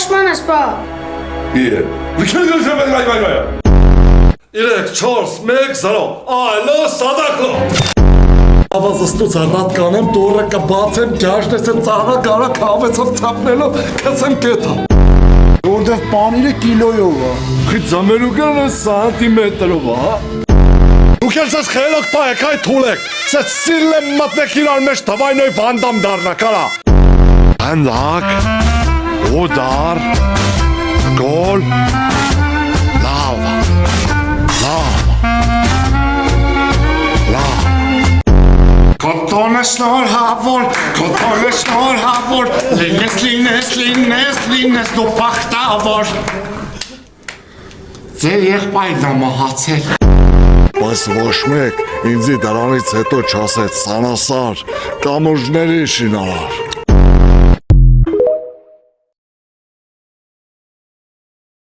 Պաշտպան ես, պա։ Իրեք, 4, 1, 0, այլո, սադակլո։ Ավազստուց առատ կանեմ, դորը կբացեմ, գաշնես է ծաղա գարա կավեցով ծապնելով, կսեմ կետա։ Որտև պանիրը կիլոյով է։ Խի ձամերուկանը սանտիմետրով է։ Դուք էլ սես խելոք պա եք, այ թուլեք, սես սիրլ եմ մտնեք իրար մեջ թվայնոյ վանդամ դարնա, կարա։ Հանդակ, ոդար, գոլ, լավ, Կոտոնը շնորհավոր, լինես դու պախտավոր։ Ձեր եղբայրն ա մահացել։ Բայց ոչ մեկ ինձի դրանից հետո չասեց սանասար, կամուրջների շինարար։